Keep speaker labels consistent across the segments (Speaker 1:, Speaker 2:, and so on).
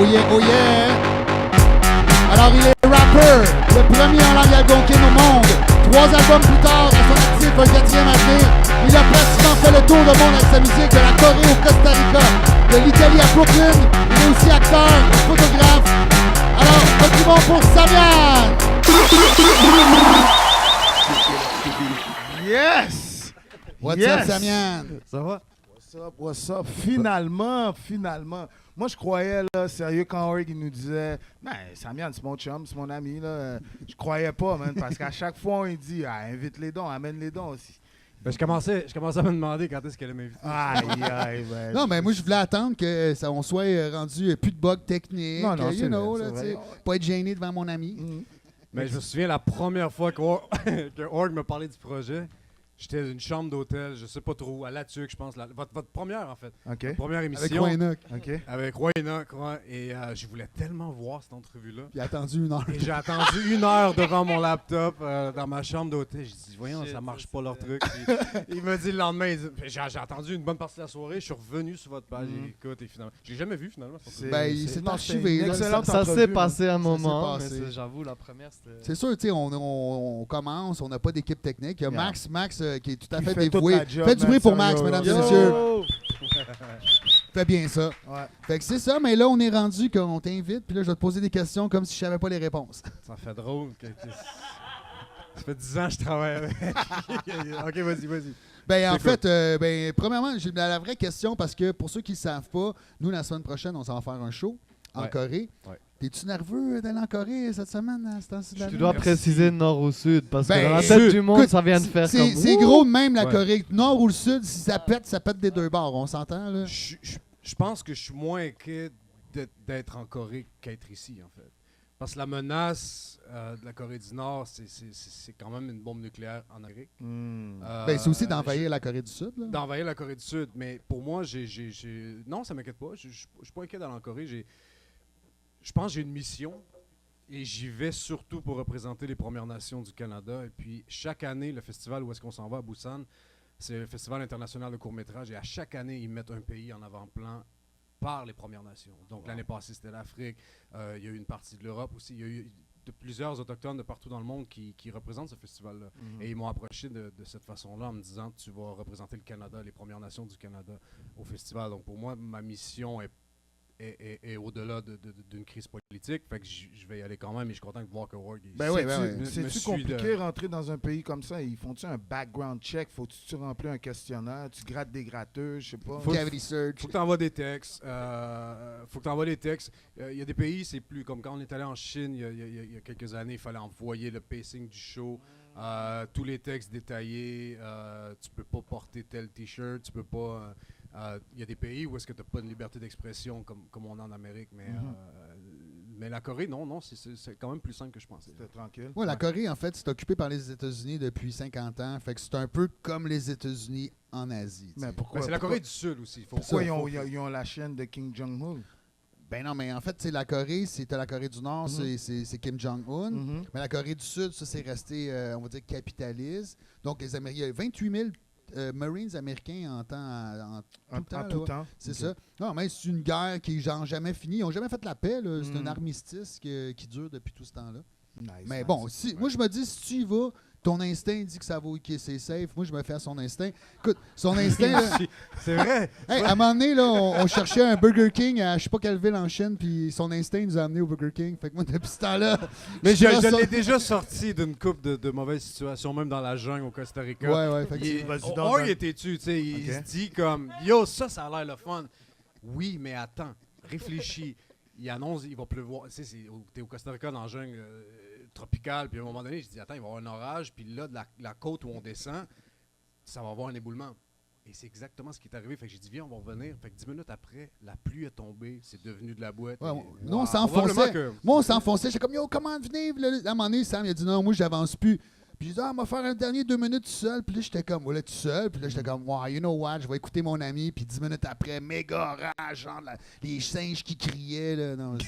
Speaker 1: Oh yeah, oh yeah. Alors il est rappeur, le premier en langue algonquine au monde. 3 albums plus tard, à son actif, un 4e avenir. Il a pratiquement fait le tour du monde avec sa musique, de la Corée au Costa Rica, de l'Italie à Brooklyn. Il est aussi acteur, photographe. Alors, un petit mot pour Samian.
Speaker 2: Yes!
Speaker 1: What's up, Samian?
Speaker 3: Ça va?
Speaker 2: What's up? Finalement. Moi, je croyais, là, sérieux, quand Org il nous disait « Ben, Samian, c'est mon chum, c'est mon ami, là. » Je croyais pas, man, parce qu'à chaque fois, il dit « Invite les dons, amène les dons aussi. »
Speaker 3: Ben, je commençais à me demander quand est-ce qu'elle allait m'inviter.
Speaker 2: Aïe, ben.
Speaker 1: Non, mais moi, je voulais attendre que on soit rendu plus de bugs techniques.
Speaker 2: Non,
Speaker 1: you know,
Speaker 2: vrai,
Speaker 1: là,
Speaker 2: c'est
Speaker 1: tu sais,
Speaker 2: vrai.
Speaker 1: pas être gêné devant mon ami.
Speaker 3: Mais je me souviens la première fois que Org me parlait du projet, j'étais dans une chambre d'hôtel, je sais pas trop, à La Tuque, je pense. Votre première, en fait.
Speaker 2: OK.
Speaker 3: Votre première
Speaker 1: Avec
Speaker 3: émission.
Speaker 1: Waynock.
Speaker 2: OK.
Speaker 3: Avec Waynock, ouais. Et je voulais tellement voir cette entrevue-là.
Speaker 1: Puis il a attendu 1 heure.
Speaker 3: Et j'ai attendu 1 heure devant mon laptop dans ma chambre d'hôtel. J'ai dit, voyons, ça marche pas leur truc. Puis, il m'a dit le lendemain, j'ai attendu une bonne partie de la soirée, je suis revenu sur votre page. Et écoute, et finalement, j'ai jamais vu finalement.
Speaker 1: Ben, il s'est archivé. Là,
Speaker 4: Ça s'est passé un moment,
Speaker 1: s'est passé.
Speaker 4: mais j'avoue, la première, c'était...
Speaker 1: C'est sûr, tu sais, on commence, on n'a pas d'équipe technique. Il y a Max qui est tout à
Speaker 2: Qui
Speaker 1: fait
Speaker 2: fait toute
Speaker 1: dévoué.
Speaker 2: la job,
Speaker 1: Faites du bruit pour
Speaker 2: man,
Speaker 1: Max,
Speaker 2: sérieux.
Speaker 1: mesdames et
Speaker 2: Yo!
Speaker 1: messieurs. Fais bien ça.
Speaker 2: Ouais.
Speaker 1: Fait que c'est ça, mais là, on est rendu qu'on t'invite, puis là, je vais te poser des questions comme si je savais pas les réponses.
Speaker 3: Ça fait drôle. Ça fait 10 ans que je travaille avec. Ok, vas-y.
Speaker 1: Ben, en
Speaker 3: C'est
Speaker 1: fait, premièrement, j'ai la vraie question, parce que pour ceux qui ne savent pas, nous, la semaine prochaine, on s'en va faire un show en
Speaker 3: Ouais.
Speaker 1: Corée.
Speaker 3: Ouais.
Speaker 1: T'es-tu nerveux d'aller en Corée cette semaine, à ce temps-ci de l'année?
Speaker 4: Tu dois préciser nord ou sud, parce que
Speaker 1: Ben,
Speaker 4: dans la tête
Speaker 1: sud.
Speaker 4: du monde,
Speaker 1: Écoute,
Speaker 4: ça vient de faire comme...
Speaker 1: C'est gros de même, la
Speaker 3: Ouais.
Speaker 1: Corée. Nord ou le sud, si ça pète des deux bords. On s'entend, là?
Speaker 3: Je pense que je suis moins inquiet d'être en Corée qu'être ici, en fait. Parce que la menace de la Corée du Nord, c'est quand même une bombe nucléaire en Amérique.
Speaker 1: Ben, c'est aussi d'envahir la Corée du Sud, là.
Speaker 3: D'envahir la Corée du Sud. Mais pour moi, non, ça m'inquiète pas. Je suis pas inquiet d'aller en Corée. Je pense que j'ai une mission et j'y vais surtout pour représenter les Premières Nations du Canada. Et puis, chaque année, le festival où est-ce qu'on s'en va à Busan, c'est le Festival international de court-métrage. Et à chaque année, ils mettent un pays en avant-plan par les Premières Nations. Donc, l'année passée, c'était l'Afrique. Il y a eu une partie de l'Europe aussi. Il y a eu plusieurs autochtones de partout dans le monde qui représentent ce festival-là. Et ils m'ont approché de cette façon-là en me disant « Tu vas représenter le Canada, les Premières Nations du Canada au festival. » Donc, pour moi, ma mission est au-delà d'une crise politique. Fait que je vais y aller quand même et je suis content de voir que Org...
Speaker 2: C'est-tu compliqué rentrer dans un pays comme ça? Ils font-tu un background check? Faut-tu tu remplir un questionnaire? Tu grattes des gratteux? Je sais pas.
Speaker 1: Cavity search.
Speaker 3: Faut que tu envoies des textes. Il y a des pays, c'est plus comme quand on est allé en Chine il y a quelques années, il fallait envoyer le pacing du show, tous les textes détaillés. Tu peux pas porter tel t-shirt, tu peux pas... Il y a des pays où est-ce que tu n'as pas une liberté d'expression comme on a en Amérique, mais la Corée, non, c'est quand même plus simple que je pensais.
Speaker 2: C'était tranquille.
Speaker 1: Ouais, la Corée, en fait, c'est occupé par les États-Unis depuis 50 ans. Fait que c'est un peu comme les États-Unis en Asie.
Speaker 2: Mais
Speaker 1: t'sais.
Speaker 2: pourquoi?
Speaker 3: C'est la Corée du Sud aussi.
Speaker 2: Pourquoi ils ont la chaîne de Kim Jong-un?
Speaker 1: Ben non, mais en fait, la Corée, c'était la Corée du Nord, c'est Kim Jong-un. Mais la Corée du Sud, ça, c'est resté, on va dire, capitaliste. Donc, les Américains, il y a 28 000 Marines américains en tout temps. C'est ça. Non, mais c'est une guerre qui est genre jamais finie. Ils n'ont jamais fait la paix. C'est un armistice qui dure depuis tout ce temps-là. Mais bon, moi je me dis, si tu y vas, ton instinct dit que ça va, que c'est safe. Moi, je me fais à son instinct. Écoute, son instinct... là,
Speaker 3: c'est vrai!
Speaker 1: Hey, à un moment donné, là, on cherchait un Burger King à je sais pas quelle ville en Chine, puis son instinct nous a amenés au Burger King. Fait que moi, depuis ce temps-là...
Speaker 3: Mais je l'ai déjà sorti d'une couple de mauvaises situations, même dans la jungle au Costa Rica.
Speaker 1: Ouais, fait que
Speaker 3: il était tu sais, il se dit comme, yo, ça a l'air le fun. Oui, mais attends, réfléchis. Il annonce, il va pleuvoir. Tu sais, t'es au Costa Rica dans la jungle tropicale, puis à un moment donné, je dis, attends, il va y avoir un orage, puis là, de la côte où on descend, ça va avoir un éboulement. Et c'est exactement ce qui est arrivé. Fait que j'ai dit, viens, on va revenir. Fait que 10 minutes après, la pluie est tombée, c'est devenu de la boîte.
Speaker 1: Ouais, nous, on s'enfonçait. Moi, on s'enfonçait. J'étais comme, yo, comment venez? Là, à un moment donné, Sam, il a dit, non, moi, j'avance plus. Puis j'ai dit, on va faire un dernier 2 minutes tout seul. Puis là, j'étais comme, voilà, tout seul. Puis là, j'étais comme, wow, you know what, je vais écouter mon ami. Puis 10 minutes après, méga rage, genre les singes qui criaient. Là, non,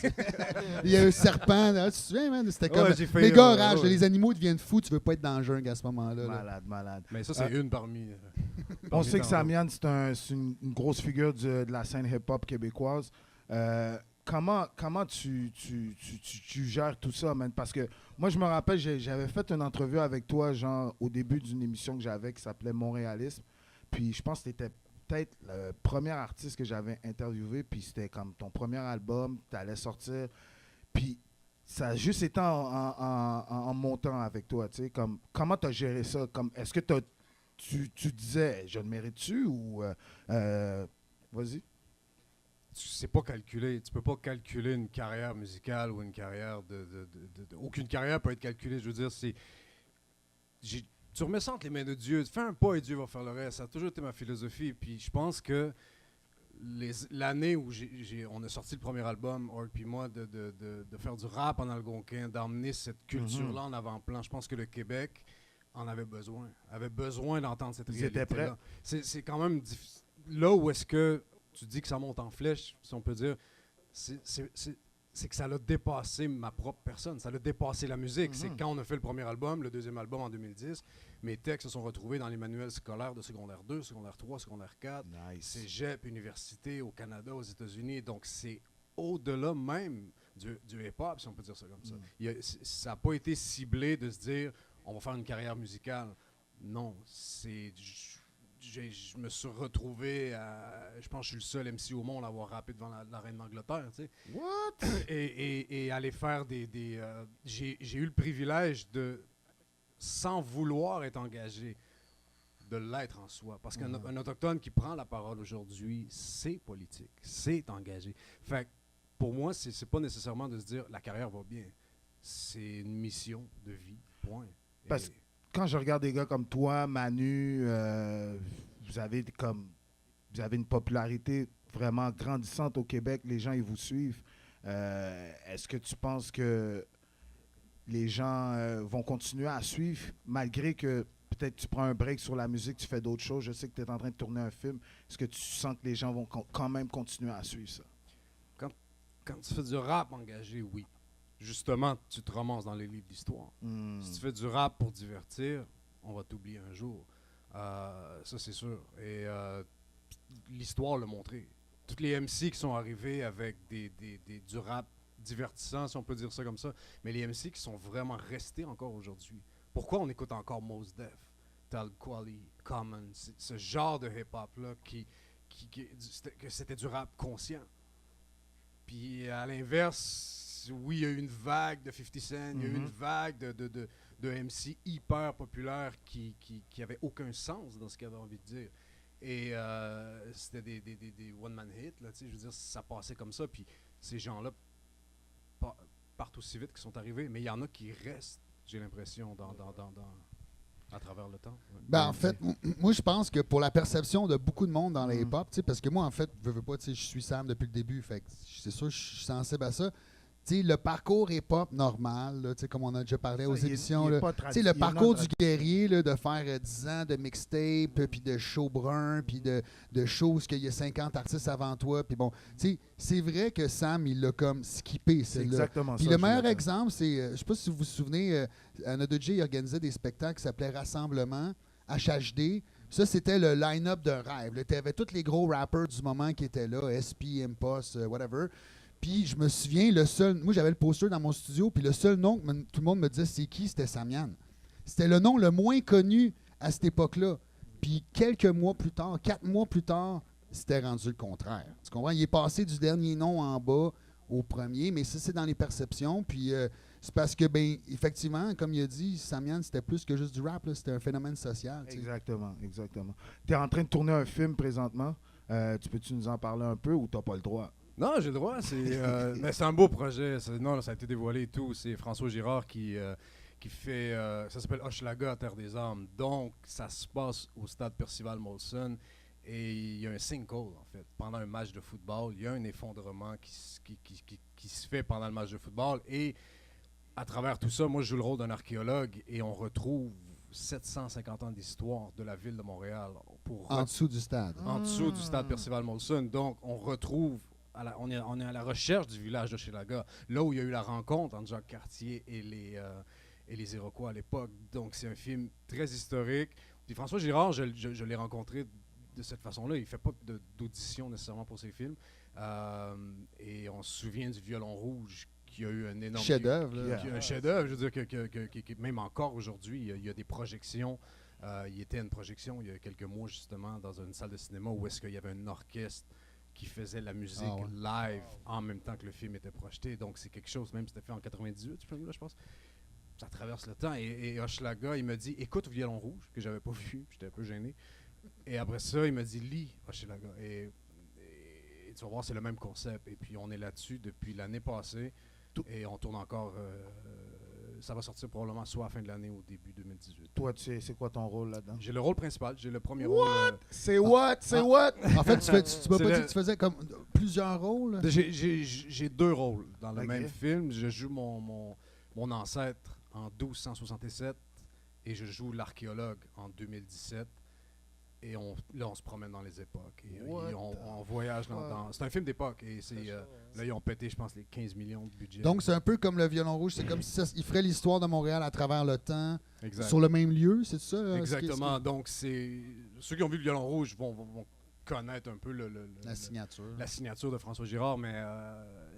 Speaker 1: il y a un serpent. Là, tu te souviens, man? C'était comme méga rage.
Speaker 3: Ouais.
Speaker 1: Les animaux deviennent fous. Tu veux pas être dans le jungle à ce moment-là.
Speaker 2: Malade.
Speaker 3: Mais ça, c'est une parmi.
Speaker 2: On sait que Samian, c'est une grosse figure de la scène hip-hop québécoise. comment tu gères tout ça, man? Parce que moi, je me rappelle, j'avais fait une entrevue avec toi, genre, au début d'une émission que j'avais qui s'appelait Montréalisme. Puis je pense que tu étais peut-être le premier artiste que j'avais interviewé. Puis c'était comme ton premier album, tu allais sortir. Puis ça a juste été en montant avec toi, tu sais. Comment tu as géré ça? Est-ce que tu disais, je le mérite-tu ou. Vas-y.
Speaker 3: C'est pas calculé. Tu peux pas calculer une carrière musicale ou une carrière aucune carrière peut être calculée. Je veux dire, tu remets ça entre les mains de Dieu. Fais un pas et Dieu va faire le reste. Ça a toujours été ma philosophie. Puis je pense que l'année où on a sorti le premier album, Org puis moi, de faire du rap en algonquin, d'emmener cette culture-là en avant-plan, je pense que le Québec en avait besoin d'entendre cette réalité-là. C'est quand même difficile. Là où est-ce que tu dis que ça monte en flèche, si on peut dire, c'est que ça l'a dépassé ma propre personne. Ça l'a dépassé la musique. C'est quand on a fait le premier album, le deuxième album en 2010, mes textes se sont retrouvés dans les manuels scolaires de secondaire 2, secondaire 3, secondaire 4, cégep, université, au Canada, aux États-Unis. Donc, c'est au-delà même du hip-hop, si on peut dire ça comme ça. Ça n'a pas été ciblé de se dire, on va faire une carrière musicale. Non, je me suis retrouvé je pense que je suis le seul MC au monde à avoir rappé devant la reine d'Angleterre, tu sais.
Speaker 2: What?
Speaker 3: Et aller faire j'ai eu le privilège de, sans vouloir être engagé, de l'être en soi. Parce qu'un autochtone qui prend la parole aujourd'hui, c'est politique, c'est engagé. Fait que pour moi, c'est pas nécessairement de se dire la carrière va bien. C'est une mission de vie, point.
Speaker 2: Parce que quand je regarde des gars comme toi, Manu, vous avez une popularité vraiment grandissante au Québec, les gens ils vous suivent. Est-ce que tu penses que les gens vont continuer à suivre malgré que peut-être tu prends un break sur la musique, tu fais d'autres choses? Je sais que tu es en train de tourner un film. Est-ce que tu sens que les gens vont quand même continuer à suivre ça?
Speaker 3: Quand tu fais du rap engagé, oui. Justement, tu te ramasses dans les livres d'histoire. Si tu fais du rap pour divertir, on va t'oublier un jour. Ça, c'est sûr. Et l'histoire l'a montré. Toutes les MC qui sont arrivés avec du rap divertissant, si on peut dire ça comme ça, mais les MC qui sont vraiment restés encore aujourd'hui. Pourquoi on écoute encore Mos Def, Talib Kweli, Common, ce genre de hip-hop-là que c'était du rap conscient. Puis à l'inverse, oui, il y a eu une vague de 50 Cent, il y a eu une vague de MC hyper populaires qui n'avaient aucun sens dans ce qu'ils avaient envie de dire. Et c'était des one-man hits, là, je veux dire, ça passait comme ça. Puis ces gens-là partent aussi vite qu'ils sont arrivés. Mais il y en a qui restent, j'ai l'impression, à travers le temps.
Speaker 1: Ben, en fait, moi, je pense que pour la perception de beaucoup de monde dans le hip-hop, parce que moi, en fait, je veux pas, je suis Sam depuis le début, fait que c'est sûr je suis sensible à ça. Le parcours hip-hop normal, là, comme on a déjà parlé aux émissions, le parcours du guerrier, là, de faire 10 ans de mixtape, puis de show brun, puis de choses qu'il y a 50 artistes avant toi. Puis bon, c'est vrai que Sam, il l'a comme skippé.
Speaker 2: C'est exactement ça.
Speaker 1: Puis le meilleur exemple, c'est, je sais pas si vous vous souvenez, Anodji organisait des spectacles qui s'appelaient Rassemblement, HHD. Ça, c'était le line-up d'un rêve. Tu avais tous les gros rappers du moment qui étaient là, SP, Impost, whatever. Puis je me souviens, moi j'avais le poster dans mon studio, puis le seul nom que tout le monde me disait c'est qui, c'était Samian. C'était le nom le moins connu à cette époque-là. Puis quelques mois plus tard, 4 mois plus tard, c'était rendu le contraire. Tu comprends? Il est passé du dernier nom en bas au premier, mais ça c'est dans les perceptions. Puis c'est parce que, ben effectivement, comme il a dit, Samian, c'était plus que juste du rap, là, c'était un phénomène social.
Speaker 2: Exactement. Tu es en train de tourner un film présentement. Tu peux-tu nous en parler un peu ou tu n'as pas le droit?
Speaker 3: Non, j'ai le droit. Mais c'est un beau projet. Non, ça a été dévoilé et tout. C'est François Girard qui fait... ça s'appelle Hochelaga, Terre des Armes. Donc, ça se passe au stade Percival Molson. Et il y a un sinkhole, en fait. Pendant un match de football, il y a un effondrement qui se fait pendant le match de football. Et à travers tout ça, moi, je joue le rôle d'un archéologue. Et on retrouve 750 ans d'histoire de la ville de Montréal.
Speaker 1: En dessous du stade.
Speaker 3: En dessous du stade Percival Molson. Donc, on retrouve... on est à la recherche du village de Hochelaga, là où il y a eu la rencontre entre Jacques Cartier et les Iroquois à l'époque. Donc, c'est un film très historique. Puis François Girard, je l'ai rencontré de cette façon-là. Il ne fait pas d'audition nécessairement pour ses films, Et on se souvient du Violon Rouge qui a eu un énorme
Speaker 1: Chef-d'œuvre, là.
Speaker 3: un chef-d'œuvre. Je veux dire que même encore aujourd'hui, il y a des projections. Il était une projection il y a quelques mois justement dans une salle de cinéma où est-ce qu'il y avait un orchestre qui faisait la musique live en même temps que le film était projeté. Donc c'est quelque chose, même si c'était fait en 98, ce film-là, je pense. Ça traverse le temps. Et Hochelaga, il m'a dit, écoute Violon Rouge, que j'avais pas vu, j'étais un peu gêné. Et après ça, il m'a dit, lis Hochelaga. Et tu vas voir, c'est le même concept. Et puis on est là-dessus depuis l'année passée. Et on tourne encore. Ça va sortir probablement soit à la fin de l'année ou au début 2018.
Speaker 2: Toi, tu sais, c'est quoi ton rôle là-dedans?
Speaker 3: J'ai le rôle principal, j'ai le premier rôle.
Speaker 2: C'est what?
Speaker 1: En fait, tu m'as pas dit que tu faisais comme plusieurs rôles?
Speaker 3: J'ai 2 rôles dans le
Speaker 2: Ok.
Speaker 3: même film. Je joue mon ancêtre en 1267 et je joue l'archéologue en 2017. Et là, on se promène dans les époques. Et on voyage dans. C'est un film d'époque. Et là, ils ont pété, je pense, les 15 millions de budget.
Speaker 1: Donc, c'est un peu comme le Violon Rouge. C'est comme si il ferait l'histoire de Montréal à travers le temps,
Speaker 3: Exact.
Speaker 1: sur le même lieu, c'est ça?
Speaker 3: Exactement. Donc, ceux qui ont vu le Violon Rouge vont connaître un peu
Speaker 1: La signature.
Speaker 3: la signature de François Girard, mais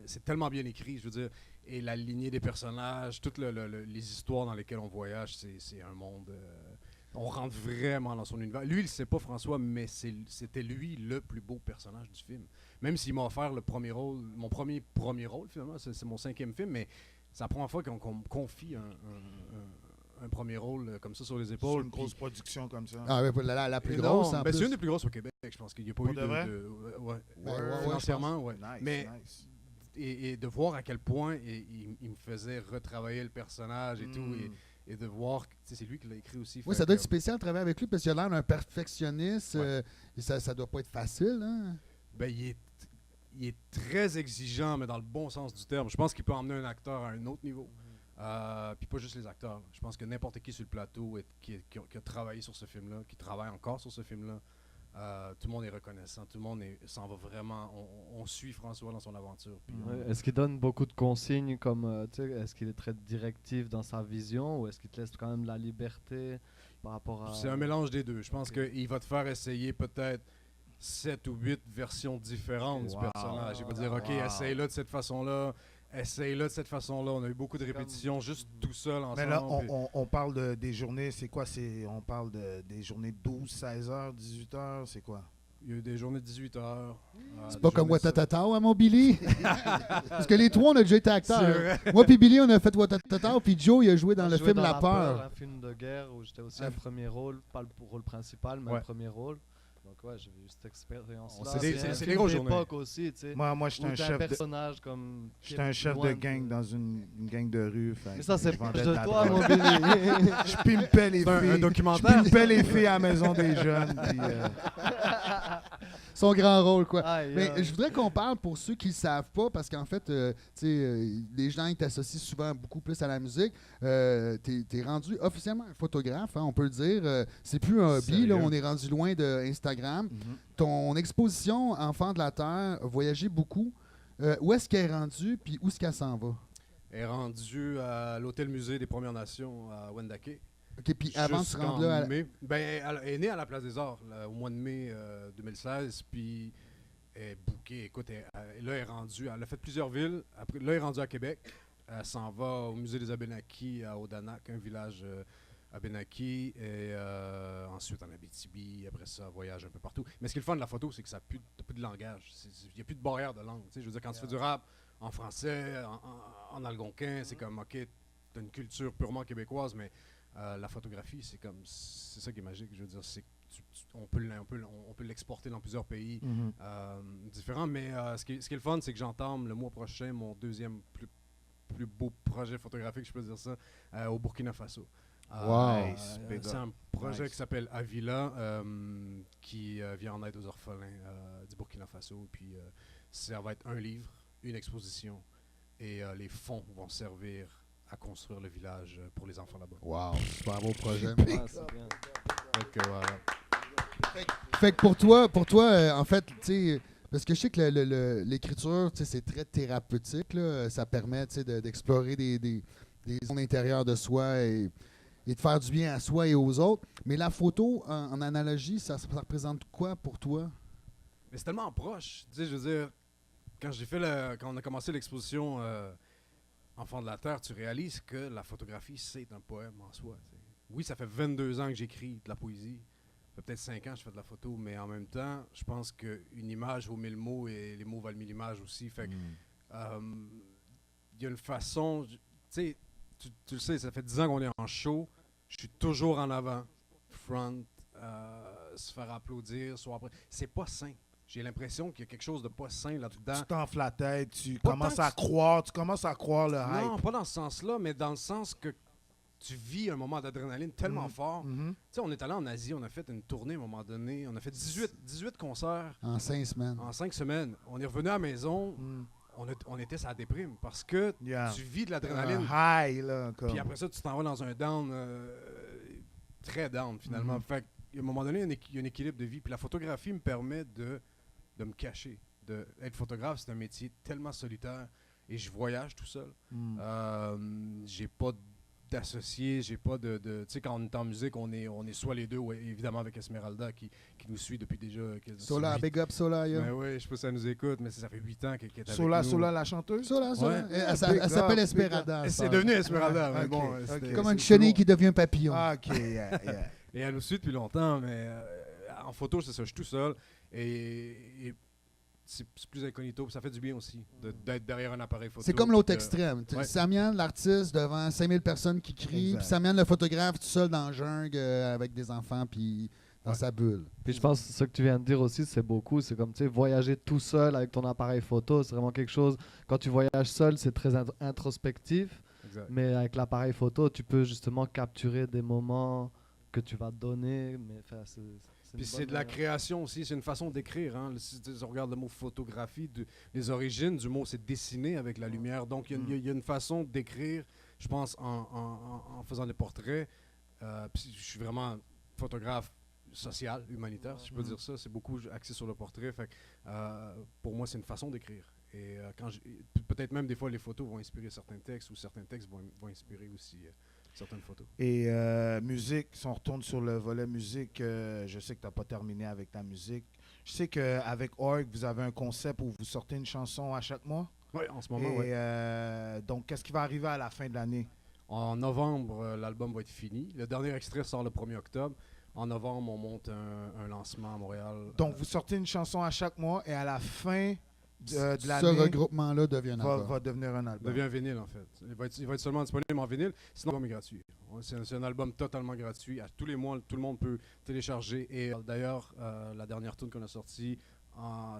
Speaker 3: c'est tellement bien écrit, je veux dire. Et la lignée des personnages, toutes les histoires dans lesquelles on voyage, c'est un monde. On rentre vraiment dans son univers. Lui, il ne sait pas, François, mais c'était lui le plus beau personnage du film. Même s'il m'a offert le premier rôle, mon premier rôle, finalement, c'est mon 5e film, mais c'est la première fois qu'on me confie un premier rôle comme ça sur les
Speaker 2: C'est
Speaker 3: épaules.
Speaker 2: une grosse production comme ça.
Speaker 1: Ah, ouais, la plus
Speaker 3: Et
Speaker 1: grosse,
Speaker 3: non,
Speaker 1: en
Speaker 3: ben,
Speaker 1: plus.
Speaker 3: c'est une des plus grosses au Québec, je pense qu'il n'y a pas
Speaker 2: Pour
Speaker 3: eu
Speaker 2: de vrai?
Speaker 3: ouais,
Speaker 1: Ouais,
Speaker 3: financièrement, ouais.
Speaker 2: Nice,
Speaker 3: Mais
Speaker 2: nice.
Speaker 3: et de voir à quel point il me faisait retravailler le personnage et tout, et de voir, tu sais, c'est lui qui l'a écrit aussi.
Speaker 1: Oui,
Speaker 3: fait
Speaker 1: ça doit être
Speaker 3: que-
Speaker 1: spécial de travailler avec lui parce qu'il a l'air d'un perfectionniste.
Speaker 3: Ouais.
Speaker 1: Et ça doit pas être facile, hein?
Speaker 3: Ben, il est très exigeant, mais dans le bon sens du terme. Je pense qu'il peut emmener un acteur à un autre niveau. Puis pas juste les acteurs. Je pense que n'importe qui sur le plateau qui a travaillé sur ce film-là, qui travaille encore sur ce film-là, tout le monde est reconnaissant. Tout le monde s'en va vraiment. On suit François dans son aventure. Puis
Speaker 4: Ouais, est-ce qu'il donne beaucoup de consignes comme, tu sais, est-ce qu'il est très directif dans sa vision ou est-ce qu'il te laisse quand même de la liberté par rapport à...
Speaker 3: c'est un mélange des deux. Je pense qu'il va te faire essayer peut-être 7 ou 8 versions différentes du
Speaker 2: Wow.
Speaker 3: personnage. Il va dire, OK,
Speaker 2: Wow.
Speaker 3: essaye-le de cette façon-là. Essaye-le de cette façon-là. On a eu beaucoup de répétitions juste tout seul ensemble.
Speaker 2: Mais là,
Speaker 3: puis-
Speaker 2: on parle des journées, c'est quoi? On parle des journées de 12, 16 heures, 18 heures, c'est quoi?
Speaker 3: Il y a eu des journées de 18 heures.
Speaker 1: C'est pas comme Watatata, hein, mon Billy? Parce que les trois, on a déjà été
Speaker 3: C'est
Speaker 1: acteurs.
Speaker 3: vrai.
Speaker 1: Moi puis Billy, on a fait Watatata, puis Joe, il a joué dans
Speaker 4: Moi,
Speaker 1: le
Speaker 4: je jouais
Speaker 1: film La Peur.
Speaker 4: un film de guerre où j'étais aussi
Speaker 1: Ah.
Speaker 4: un premier rôle, pas le rôle principal, mais
Speaker 3: Ouais.
Speaker 4: un premier rôle. Donc ouais, j'ai eu cette expérience-là.
Speaker 3: C'est
Speaker 4: un
Speaker 3: des
Speaker 4: film
Speaker 3: grosses journées.
Speaker 4: d'époque aussi, tu sais.
Speaker 2: Moi, j'étais
Speaker 4: Où
Speaker 2: un
Speaker 4: t'as
Speaker 2: chef de...
Speaker 4: personnage comme...
Speaker 2: J'étais un chef de gang dans une gang de rue. fait
Speaker 4: Mais ça,
Speaker 2: que
Speaker 4: c'est
Speaker 2: je
Speaker 4: proche
Speaker 2: vendais
Speaker 4: de
Speaker 2: la
Speaker 4: toi,
Speaker 2: drogue.
Speaker 4: mon Billy.
Speaker 2: Je pimpais les
Speaker 3: C'est un
Speaker 2: filles.
Speaker 3: documentaire.
Speaker 2: Je pimpais les filles à la maison des jeunes. Puis,
Speaker 1: Son grand rôle, quoi.
Speaker 4: Aïe,
Speaker 1: Mais
Speaker 4: aïe.
Speaker 1: je voudrais qu'on parle pour ceux qui ne le savent pas, parce qu'en fait, tu sais, les gens ils t'associent souvent beaucoup plus à la musique. T'es rendu officiellement un photographe, hein, on peut le dire. C'est plus un hobby,
Speaker 3: Sérieux?
Speaker 1: là, on est rendu loin de Instagram. Ton exposition Enfant de la Terre a voyagé beaucoup. Où est-ce qu'elle est rendue, puis où est-ce qu'elle s'en va?
Speaker 3: Elle est rendue à l'Hôtel-Musée des Premières Nations à Wendake.
Speaker 1: OK, puis avant de se
Speaker 3: Jusqu'en
Speaker 1: rendre là...
Speaker 3: mai. Ben, elle est née à la Place des Arts là, au mois de mai 2016, puis elle est bookée. Écoute, là, elle est rendue, elle a fait plusieurs villes. Après, là, elle est rendue à Québec. Elle s'en va au Musée des Abénaquis à Odanak, un village Abénaki, et ensuite en Abitibi. Après ça, elle voyage un peu partout. Mais ce qui est le fun de la photo, c'est que ça n'a plus de langage. Il n'y a plus de barrière de langue. Tu sais, je veux dire, quand tu fais du rap en français, en algonquin, c'est comme, OK, tu as une culture purement québécoise, mais la photographie, c'est ça qui est magique. Je veux dire, on peut l'exporter dans plusieurs pays différents. Mais ce qui est le fun, c'est que j'entame le mois prochain mon deuxième plus beau projet photographique, je peux dire ça, au Burkina Faso.
Speaker 1: Wow.
Speaker 2: Nice, big
Speaker 3: C'est
Speaker 2: up.
Speaker 3: un projet
Speaker 2: Nice.
Speaker 3: qui s'appelle Avila, qui vient en aide aux orphelins du Burkina Faso. Puis ça va être un livre, une exposition, et les fonds vont servir à construire le village pour les enfants là-bas.
Speaker 1: Wow, super beau projet.
Speaker 4: Ah, c'est bien.
Speaker 3: Donc, voilà.
Speaker 1: Fait que pour toi en fait, tu sais, parce que je sais que l'écriture, tu sais, c'est très thérapeutique, là. Ça permet, tu sais, d'explorer des zones intérieures de soi et de faire du bien à soi et aux autres. Mais la photo, en analogie, ça représente quoi pour toi?
Speaker 3: Mais c'est tellement proche. Tu sais, je veux dire, quand on a commencé l'exposition Enfants de la Terre, tu réalises que la photographie, c'est un poème en soi. T'sais. Oui, ça fait 22 ans que j'écris de la poésie. Ça fait peut-être 5 ans que je fais de la photo, mais en même temps, je pense qu'une image vaut 1000 mots et les mots valent 1000 images aussi. Fait que, il y a une façon... Tu sais, tu le sais, ça fait 10 ans qu'on est en show. Je suis toujours en avant, front, se faire applaudir, soit après. C'est pas sain. J'ai l'impression qu'il y a quelque chose de pas sain là-dedans.
Speaker 2: Tu t'enfles la tête, tu
Speaker 3: Pas
Speaker 2: commences
Speaker 3: tant
Speaker 2: à
Speaker 3: que-
Speaker 2: croire, le
Speaker 3: Non,
Speaker 2: hype.
Speaker 3: pas dans ce sens-là, mais dans le sens que tu vis un moment d'adrénaline tellement fort.
Speaker 2: Mhm.
Speaker 3: Tu sais, on est allé en Asie, on a fait une tournée à un moment donné. On a fait 18 concerts
Speaker 1: En 5 semaines.
Speaker 3: en 5 semaines. On est revenu à la maison,
Speaker 2: Mm.
Speaker 3: on était sur la déprime parce que
Speaker 2: Yeah.
Speaker 3: tu vis de
Speaker 2: Un
Speaker 3: l'adrénaline.
Speaker 2: high, là. Comme.
Speaker 3: Puis après ça, tu t'en vas dans un down très down finalement.
Speaker 2: Mhm.
Speaker 3: Fait qu'à un moment donné, il y a un équilibre de vie. Puis la photographie me permet de me cacher. Être photographe, c'est un métier tellement solitaire. Et je voyage tout seul. J'ai pas d'associés, j'ai pas de tu sais, quand on est en musique, on est soit les deux, ou évidemment avec Esmeralda qui nous suit depuis déjà
Speaker 1: Sola,
Speaker 3: 8
Speaker 1: big up Sola, yo.
Speaker 3: Ben oui, je sais pas si ça nous écoute, mais ça fait 8 ans qu'elle est avec
Speaker 2: Sola,
Speaker 3: nous.
Speaker 2: Sola, la chanteuse?
Speaker 1: Sola, Sola.
Speaker 3: Ouais.
Speaker 1: Elle,
Speaker 2: Big
Speaker 1: elle s'appelle
Speaker 2: up,
Speaker 1: Esmeralda.
Speaker 3: C'est
Speaker 1: ça.
Speaker 3: devenu Esmeralda, mais
Speaker 2: Ok,
Speaker 3: bon.
Speaker 2: ok.
Speaker 3: c'était-
Speaker 1: Comme une
Speaker 3: c'est
Speaker 1: chenille
Speaker 3: bon.
Speaker 1: qui devient un papillon.
Speaker 2: Ok, yeah, yeah.
Speaker 3: Et elle nous suit depuis longtemps, mais en photo, c'est ça, je suis tout seul. Et c'est plus incognito, puis ça fait du bien aussi d'être derrière un appareil photo.
Speaker 1: C'est comme l'autre
Speaker 3: puis de-
Speaker 1: extrême.
Speaker 3: Ouais.
Speaker 1: Samian, l'artiste, devant 5000 personnes qui crient,
Speaker 2: Exact.
Speaker 1: puis Samian, le photographe, tout seul dans le jungle avec des enfants, puis dans
Speaker 3: Ouais.
Speaker 1: sa bulle.
Speaker 4: Puis je pense que ce que tu viens de dire aussi, c'est beaucoup. C'est comme, tu sais, voyager tout seul avec ton appareil photo, c'est vraiment quelque chose. Quand tu voyages seul, c'est très introspectif.
Speaker 3: Exact.
Speaker 4: Mais avec l'appareil photo, tu peux justement capturer des moments que tu vas te donner. Mais enfin, c'est une
Speaker 3: Puis c'est
Speaker 4: bonne
Speaker 3: de la
Speaker 4: manière.
Speaker 3: création aussi, c'est une façon d'écrire. Hein. Si on regarde le mot photographie, les origines du mot, c'est dessiner avec la lumière. Donc il y a une façon d'écrire, je pense, en faisant des portraits. Puis je suis vraiment photographe social, humanitaire, si je peux dire ça. C'est beaucoup axé sur le portrait. Fait que, pour moi, c'est une façon d'écrire. Et peut-être même des fois, les photos vont inspirer certains textes ou certains textes vont inspirer aussi certaines photos.
Speaker 2: Et musique, si on retourne sur le volet musique, je sais que tu n'as pas terminé avec ta musique. Je sais qu'avec Org, vous avez un concept où vous sortez une chanson à chaque mois.
Speaker 3: Oui, en ce moment,
Speaker 2: Et
Speaker 3: oui.
Speaker 2: donc, qu'est-ce qui va arriver à la fin de l'année?
Speaker 3: En novembre, l'album va être fini. Le dernier extrait sort le 1er octobre. En novembre, on monte un lancement à Montréal.
Speaker 2: Donc, vous sortez une chanson à chaque mois et à la fin de
Speaker 1: Ce
Speaker 2: l'année,
Speaker 1: regroupement-là devient un album.
Speaker 2: va devenir un album.
Speaker 3: devient un vinyle, en fait. Il va être seulement disponible en vinyle, sinon l'album est gratuit. C'est un album totalement gratuit. À tous les mois, tout le monde peut télécharger. Et d'ailleurs, la dernière tune qu'on a sortie,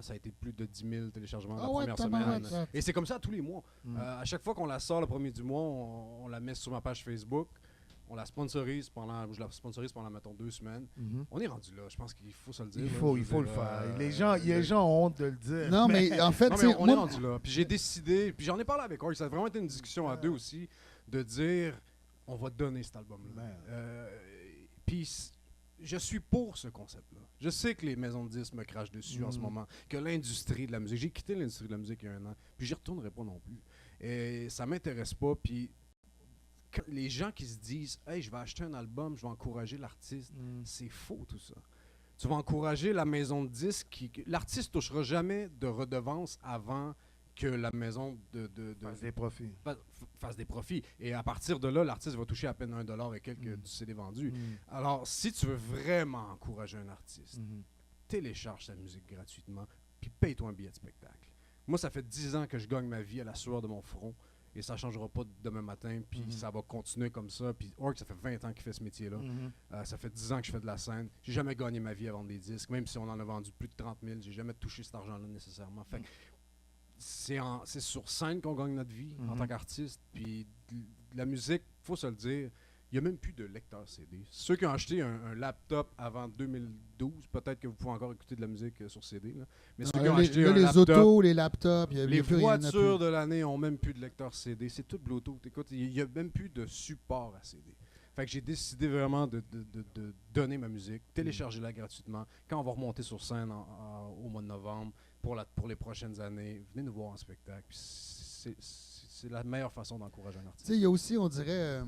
Speaker 3: ça a été plus de 10 000 téléchargements la première semaine. Et c'est comme ça tous les mois. À chaque fois qu'on la sort le premier du mois, on la met sur ma page Facebook. Je la sponsorise pendant, mettons, 2 semaines. On est rendu là, je pense qu'il faut se le dire.
Speaker 2: Il
Speaker 3: là.
Speaker 2: faut
Speaker 3: Je veux
Speaker 2: le
Speaker 3: dire,
Speaker 2: faire. Les gens ont honte de le dire.
Speaker 1: Non, mais en fait,
Speaker 3: Non,
Speaker 1: tu
Speaker 3: mais
Speaker 1: sais,
Speaker 3: on est
Speaker 1: moi-
Speaker 3: rendu là. Puis j'ai décidé, puis j'en ai parlé avec Org, ça a vraiment été une discussion à deux aussi, de dire, on va donner cet album-là.
Speaker 2: Man.
Speaker 3: Puis je suis pour ce concept-là. Je sais que les maisons de disques me crachent dessus en ce moment, que l'industrie de la musique, j'ai quitté l'industrie de la musique il y a 1 an, puis j'y retournerai pas non plus. Et ça m'intéresse pas, puis les gens qui se disent « Hey, je vais acheter un album, je vais encourager l'artiste », c'est faux tout ça. Tu vas encourager la maison de disques. L'artiste ne touchera jamais de redevance avant que la maison
Speaker 2: Fasse des profits.
Speaker 3: fasse des profits. Et à partir de là, l'artiste va toucher à peine $1 et quelques du CD vendu. Alors, si tu veux vraiment encourager un artiste, télécharge sa musique gratuitement, puis paye-toi un billet de spectacle. Moi, ça fait 10 ans que je gagne ma vie à la sueur de mon front. Et ça ne changera pas demain matin, puis ça va continuer comme ça. Puis Org, ça fait 20 ans qu'il fait ce métier-là. Ça fait 10 ans que je fais de la scène. J'ai jamais gagné ma vie à vendre des disques, même si on en a vendu plus de 30 000. J'ai jamais touché cet argent-là nécessairement. Fait que c'est sur scène qu'on gagne notre vie en tant qu'artiste. Puis la musique, faut se le dire, il n'y a même plus de lecteur CD. Ceux qui ont acheté un laptop avant 2012, peut-être que vous pouvez encore écouter de la musique sur CD. Là. Mais ceux qui ont acheté
Speaker 1: là,
Speaker 3: un
Speaker 1: les
Speaker 3: laptop,
Speaker 1: autos, les laptops, il y a
Speaker 3: les
Speaker 1: plus rien, il y en a
Speaker 3: voitures
Speaker 1: plus.
Speaker 3: de l'année ont même plus de lecteur CD. C'est tout Bluetooth. Écoute, il n'y a même plus de support à CD. Fait que j'ai décidé vraiment de donner ma musique, télécharger-la gratuitement. Quand on va remonter sur scène au mois de novembre pour les prochaines années, venez nous voir en spectacle. Puis c'est la meilleure façon d'encourager un
Speaker 1: Tu
Speaker 3: artiste.
Speaker 1: sais, il y a aussi, on dirait,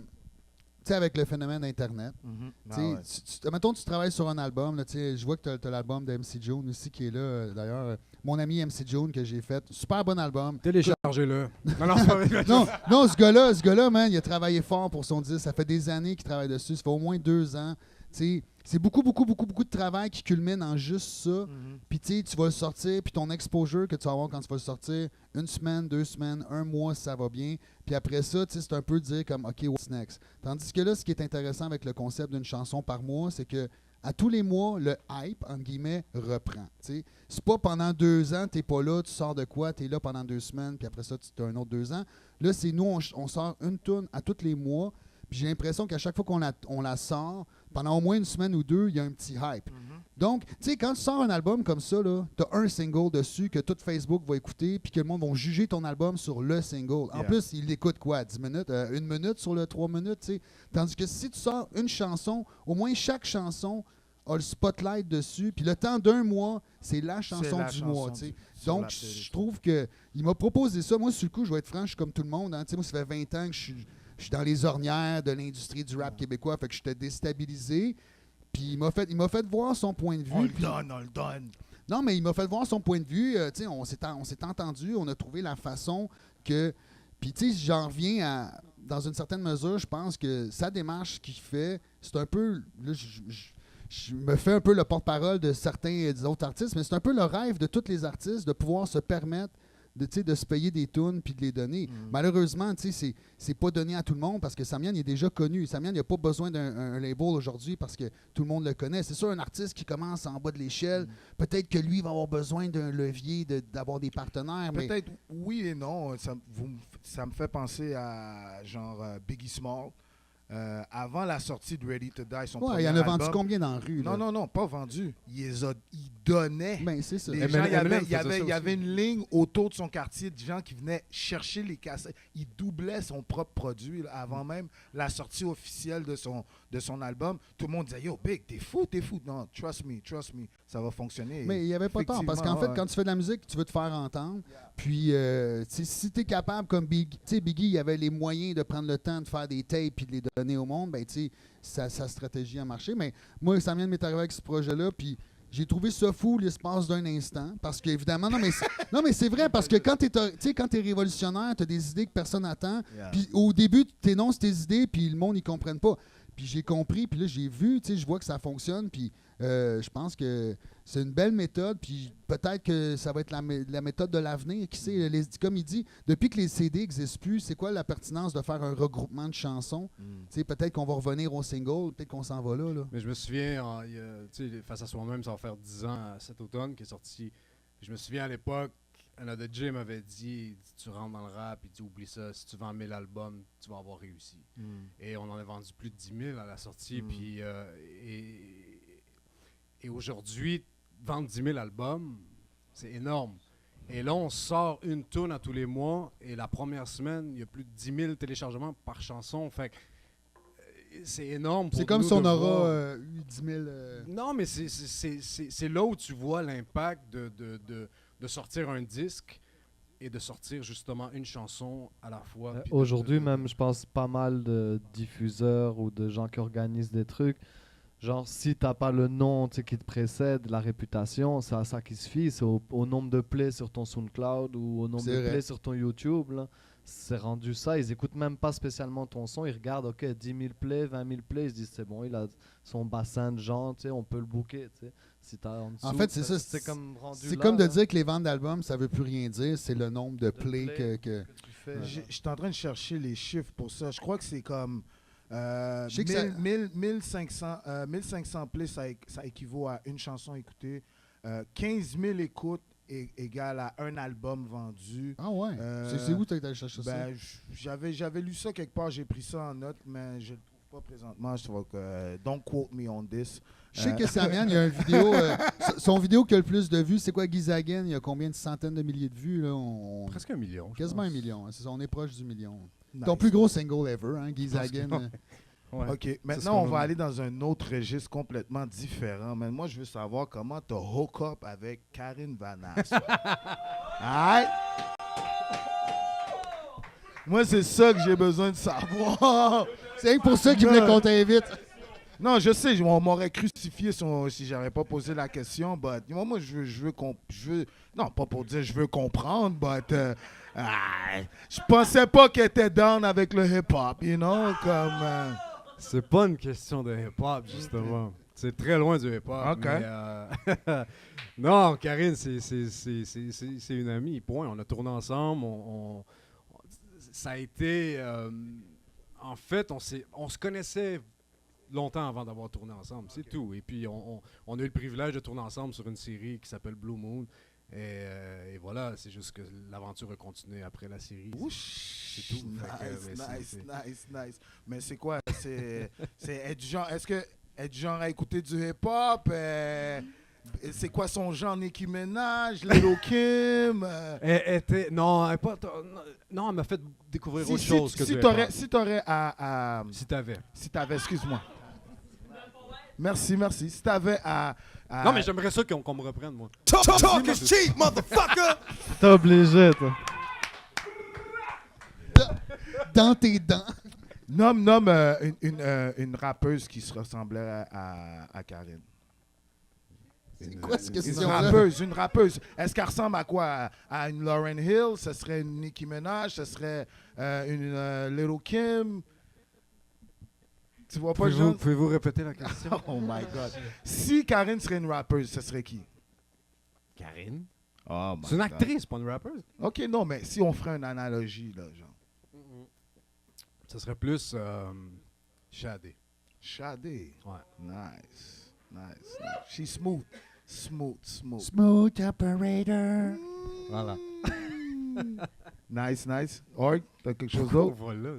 Speaker 1: tu sais, avec le phénomène d'Internet.
Speaker 2: Ah
Speaker 1: Tu sais,
Speaker 2: ouais.
Speaker 1: mettons, tu travailles sur un album. Là, tu sais, je vois que tu as l'album de MC June aussi qui est là. D'ailleurs, mon ami MC June que j'ai fait. Super bon album.
Speaker 3: Téléchargez-le. Non, non, c'est pas vrai.
Speaker 1: Non, ce gars-là, man, il a travaillé fort pour son disque. Ça fait des années qu'il travaille dessus. Ça fait au moins 2 ans. Tu sais, c'est beaucoup de travail qui culmine en juste ça. Puis tu sais, tu vas le sortir, puis ton exposure que tu vas avoir quand tu vas le sortir, 1 semaine, 2 semaines, 1 mois, si ça va bien. Puis après ça, tu sais, c'est un peu dire comme, OK, what's next? Tandis que là, ce qui est intéressant avec le concept d'une chanson par mois, c'est que à tous les mois, le hype, entre guillemets, reprend. Tu sais, c'est pas pendant 2 ans, t'es pas là, tu sors de quoi, t'es là pendant 2 semaines, puis après ça, tu as un autre 2 ans. Là, c'est nous, on sort une tune à tous les mois. Puis j'ai l'impression qu'à chaque fois qu'on la sort, pendant au moins 1 semaine ou 2, il y a un petit hype. Donc, tu sais, quand tu sors un album comme ça, tu as un single dessus que tout Facebook va écouter, puis que le monde va juger ton album sur le single. En plus, il l'écoute quoi, 10 minutes, 1 minute sur le 3 minutes, tu sais. Tandis que si tu sors une chanson, au moins chaque chanson a le spotlight dessus, puis le temps d'1 mois, c'est la chanson du mois, tu sais. Donc, je trouve que il m'a proposé ça. Moi, sur le coup, je vais être franc, je suis comme tout le monde. Hein. Tu sais, moi, ça fait 20 ans que je suis dans les ornières de l'industrie du rap québécois, fait que j'étais déstabilisé. Puis il m'a fait voir son point de vue.
Speaker 2: On le donne.
Speaker 1: Non, mais il m'a fait voir son point de vue. Tu sais, on s'est entendu, on a trouvé la façon que... Puis tu sais, j'en reviens à... Dans une certaine mesure, je pense que sa démarche qu'il fait, c'est un peu... Là, je me fais un peu le porte-parole de certains des autres artistes, mais c'est un peu le rêve de tous les artistes de pouvoir se permettre de se payer des tunes puis de les donner. Malheureusement, c'est pas donné à tout le monde parce que Samian il est déjà connu. Samian, il n'a pas besoin d'un label aujourd'hui parce que tout le monde le connaît. C'est sûr, un artiste qui commence en bas de l'échelle, peut-être que lui va avoir besoin d'un levier, d'avoir des partenaires.
Speaker 2: Peut-être oui et non. Ça me fait penser à genre Biggie Small. Avant la sortie de Ready to Die, son premier
Speaker 1: il en a vendu
Speaker 2: album,
Speaker 1: combien dans la rue? Là?
Speaker 2: Non, pas vendu. Il donnait.
Speaker 1: Ben, c'est ça.
Speaker 2: Les gens, il y avait une ligne autour de son quartier de gens qui venaient chercher les cassettes. Il doublait son propre produit là, avant même la sortie officielle de son album. Tout le monde disait « Yo, Big, t'es fou. » Non, trust me, ça va fonctionner.
Speaker 1: Mais il n'y avait pas tort, parce qu'en fait, quand tu fais de la musique, tu veux te faire entendre. Puis, si tu es capable, comme Biggie, il avait les moyens de prendre le temps de faire des tapes et de les donner au monde, ben, sa stratégie a marché. Mais moi, ça m'est arrivé avec ce projet-là, puis j'ai trouvé ça fou l'espace d'un instant, parce qu'évidemment, non, mais c'est vrai, parce que quand t'es révolutionnaire, t'as des idées que personne n'attend, puis au début, tu t'énonces tes idées, puis le monde, ils comprennent pas. Puis j'ai compris, puis là, j'ai vu, je vois que ça fonctionne, puis je pense que c'est une belle méthode, puis peut-être que ça va être la méthode de l'avenir. Qui sait, comme il dit, depuis que les CD n'existent plus, c'est quoi la pertinence de faire un regroupement de chansons? Peut-être qu'on va revenir au single, peut-être qu'on s'en va là.
Speaker 3: Mais je me souviens, Face à soi-même, ça va faire 10 ans cet automne qui est sorti. Je me souviens à l'époque, Another Jay m'avait dit, tu rentres dans le rap, il dit oublie ça, si tu vends 1000 albums, tu vas avoir réussi. Et on en a vendu plus de 10 000 à la sortie. Puis, et aujourd'hui, vendre 10 000 albums, c'est énorme. Et là, on sort une tune à tous les mois, et la première semaine, il y a plus de 10 000 téléchargements par chanson. Fait que c'est énorme.
Speaker 1: C'est comme si on aura eu 10 000...
Speaker 3: Non, mais c'est là où tu vois l'impact de sortir un disque et de sortir justement une chanson à la fois.
Speaker 4: Aujourd'hui même, je pense pas mal de diffuseurs ou de gens qui organisent des trucs. Genre, si t'as pas le nom qui te précède, la réputation, c'est à ça qui se fie. C'est au nombre de plays sur ton SoundCloud ou au nombre de plays sur ton YouTube. Là. C'est rendu ça. Ils écoutent même pas spécialement ton son. Ils regardent, OK, 10 000 plays, 20 000 plays. Ils se disent, c'est bon, il a son bassin de gens, on peut le booker. Si en dessous,
Speaker 1: en fait, c'est ça.
Speaker 4: C'est comme rendu
Speaker 1: c'est
Speaker 4: là,
Speaker 1: comme de
Speaker 4: là.
Speaker 1: dire que les ventes d'albums, ça veut plus rien dire. C'est le nombre de plays que
Speaker 4: tu fais.
Speaker 2: Je suis en train de chercher les chiffres pour ça. Je crois que c'est comme...
Speaker 1: Je sais que
Speaker 2: 1500 plays, ça équivaut à une chanson écoutée. 15 000 écoutes égale à un album vendu.
Speaker 1: Ah ouais? C'est où tu as allé chercher ça?
Speaker 2: J'avais lu ça quelque part, j'ai pris ça en note, mais je ne le trouve pas présentement. Je trouve que don't quote me on this.
Speaker 1: Je sais que Samian, il y a une vidéo, son vidéo qui a le plus de vues, c'est quoi Gizagan? Il y a combien de centaines de milliers de vues? Là?
Speaker 3: Presque 1 million.
Speaker 1: Quasiment 1 million. Hein, c'est ça, on est proche du million.
Speaker 2: Nice.
Speaker 1: Ton plus gros single ever, hein, Gizagan.
Speaker 3: Ouais.
Speaker 2: OK, maintenant, on va aller dans un autre registre complètement différent. Mais moi, je veux savoir comment tu as hook up avec Karine Vanasse. Right? Moi, c'est ça que j'ai besoin de savoir.
Speaker 1: C'est rien que pour ça qu'il voulait qu'on t'invite.
Speaker 2: Non, je sais, on m'aurait crucifié si j'avais pas posé la question, but moi je veux non, pas pour dire je veux comprendre, but je pensais pas qu'elle était down avec le hip-hop, you know, comme...
Speaker 3: C'est pas une question de hip-hop, justement. C'est très loin du hip-hop.
Speaker 2: OK.
Speaker 3: Mais, non, Karine, c'est une amie, point. On a tourné ensemble. Ça a été... en fait, on se connaissait longtemps avant d'avoir tourné ensemble, c'est tout. Et puis, on a eu le privilège de tourner ensemble sur une série qui s'appelle Blue Moon. Et voilà, c'est juste que l'aventure a continué après la série. C'est tout.
Speaker 2: Nice. Mais c'est quoi? Est du genre, est-ce que est du genre à écouter du hip-hop? C'est quoi son genre, Nicki Minaj, Lil' Kim?
Speaker 3: Non, elle m'a fait découvrir autre chose que du hip-hop.
Speaker 2: Si t'aurais à...
Speaker 3: Si t'avais,
Speaker 2: excuse-moi. Merci. Si t'avais à...
Speaker 3: Non, mais j'aimerais ça qu'on me reprenne, moi.
Speaker 5: Talk is cheap, motherfucker!
Speaker 4: T'es obligé, toi.
Speaker 1: Dans tes dents.
Speaker 2: Nomme une rappeuse qui se ressemblait à Karine.
Speaker 1: C'est quoi cette
Speaker 2: Une
Speaker 1: question-là?
Speaker 2: rappeuse. Est-ce qu'elle ressemble à quoi? À une Lauryn Hill? Ce serait une Nicki Minaj? Ce serait une Lil' Kim? Tu vois pas, Jean?
Speaker 3: Pouvez-vous répéter la question?
Speaker 2: Oh my God. Si Karine serait une rappeuse, ce serait qui?
Speaker 3: Karine?
Speaker 2: Oh my
Speaker 3: C'est une
Speaker 2: God.
Speaker 3: actrice, pas une rappeuse.
Speaker 2: OK, non, mais si on ferait une analogie, là, genre.
Speaker 3: Ce serait plus Shadé.
Speaker 2: Shadé.
Speaker 3: Ouais.
Speaker 2: Nice. She's smooth.
Speaker 1: Smooth operator.
Speaker 3: Voilà.
Speaker 2: Nice. Org, t'as quelque chose d'autre?
Speaker 3: Voilà.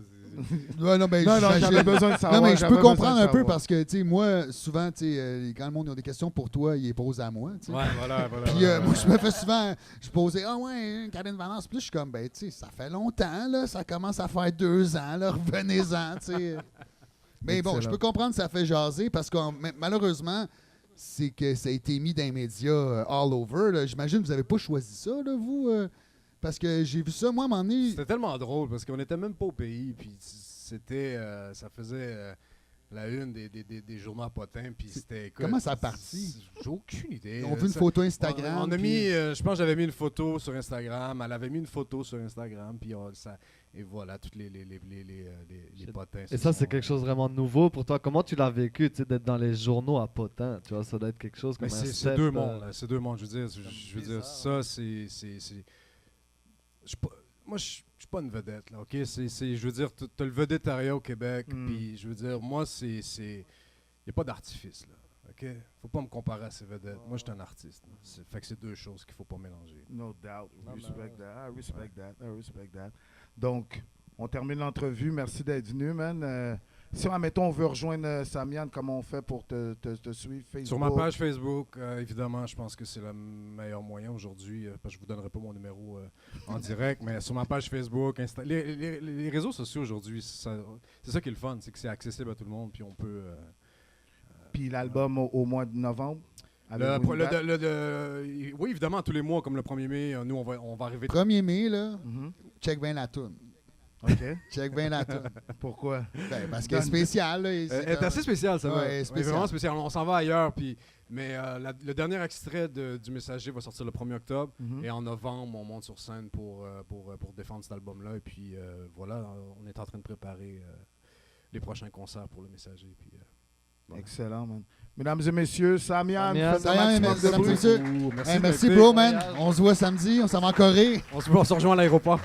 Speaker 1: Ouais, non, mais
Speaker 2: j'avais besoin de savoir.
Speaker 1: Non, mais je
Speaker 2: j'avais
Speaker 1: peux
Speaker 2: besoin
Speaker 1: comprendre
Speaker 2: de
Speaker 1: un peu
Speaker 2: savoir.
Speaker 1: parce que, tu sais, moi, souvent, tu sais, quand le monde a des questions pour toi, il les pose à moi, tu sais.
Speaker 3: Ouais, voilà.
Speaker 1: Puis moi, je me fais souvent, je posais, Karine Valence. Puis là, je suis comme, ben, tu sais, ça fait longtemps, là, ça commence à faire 2 ans, là, revenez-en, tu sais. Mais bon,
Speaker 2: Excellent.
Speaker 1: je peux comprendre que ça fait jaser parce que malheureusement, c'est que ça a été mis dans les médias all over. Là. J'imagine que vous n'avez pas choisi ça, là, vous, parce que j'ai vu ça, moi, à un moment donné.
Speaker 3: C'était tellement drôle parce qu'on n'était même pas au pays. Puis c'était. Ça faisait la une des journaux à potins. Puis c'était. Écoute,
Speaker 1: Comment ça a parti?
Speaker 3: J'ai aucune idée.
Speaker 1: On vu une photo Instagram.
Speaker 3: On a
Speaker 1: puis-
Speaker 3: mis. Je pense que j'avais mis une photo sur Instagram. Elle avait mis une photo sur Instagram. Puis et voilà, toutes les potins.
Speaker 4: Et ça, c'est quelque chose vraiment de nouveau pour toi. Comment tu l'as vécu, tu sais, d'être dans les journaux à Potins? Tu vois, ça doit être quelque chose comme
Speaker 3: Mais
Speaker 4: un
Speaker 3: c'est
Speaker 4: step,
Speaker 3: deux mondes. C'est 2 mondes. Je veux dire, ça, c'est. Moi, je suis pas une vedette, là, OK? Je veux dire, t'as le vedettariat au Québec, puis je veux dire, moi, il n'y a pas d'artifice, là, OK? Faut pas me comparer à ces vedettes. Moi, je suis un artiste. Là. Fait que c'est 2 choses qu'il faut pas mélanger.
Speaker 2: No doubt. I respect that. Donc, on termine l'entrevue. Merci d'être venu, man. Si, admettons, on veut rejoindre Samian, comment on fait pour te suivre? Facebook?
Speaker 3: Sur ma page Facebook, évidemment, je pense que c'est le meilleur moyen aujourd'hui, parce que je vous donnerai pas mon numéro en direct, mais sur ma page Facebook, les réseaux sociaux aujourd'hui, c'est ça qui est le fun, c'est que c'est accessible à tout le monde, puis on peut...
Speaker 2: Puis l'album au mois de novembre?
Speaker 3: Oui, évidemment, tous les mois, comme le 1er mai, nous, on va arriver...
Speaker 1: 1er mai, là,
Speaker 2: Mhm.
Speaker 1: check bien la toune.
Speaker 2: OK.
Speaker 1: Check bien la toune.
Speaker 2: Pourquoi?
Speaker 1: Ben, parce qu'elle est spéciale. Là,
Speaker 3: Elle est assez spéciale, ça va.
Speaker 1: Ouais,
Speaker 3: Elle est
Speaker 1: spéciale.
Speaker 3: vraiment spéciale. On s'en va ailleurs, mais le dernier extrait du Messager va sortir le 1er octobre.
Speaker 2: Mhm.
Speaker 3: Et en novembre, on monte sur scène pour défendre cet album-là. Et puis voilà, on est en train de préparer les prochains concerts pour le Messager. Puis, voilà.
Speaker 2: Excellent, man. Mesdames et messieurs, Samian,
Speaker 4: Samian.
Speaker 2: faites un
Speaker 1: Samian,
Speaker 2: maximum de
Speaker 1: mesdames et
Speaker 2: bruit.
Speaker 1: messieurs.
Speaker 3: Ouh,
Speaker 1: Merci,
Speaker 3: de
Speaker 1: merci
Speaker 3: m'inviter.
Speaker 1: bro, man. On se voit samedi. On s'en va en Corée.
Speaker 3: On se rejoint à l'aéroport.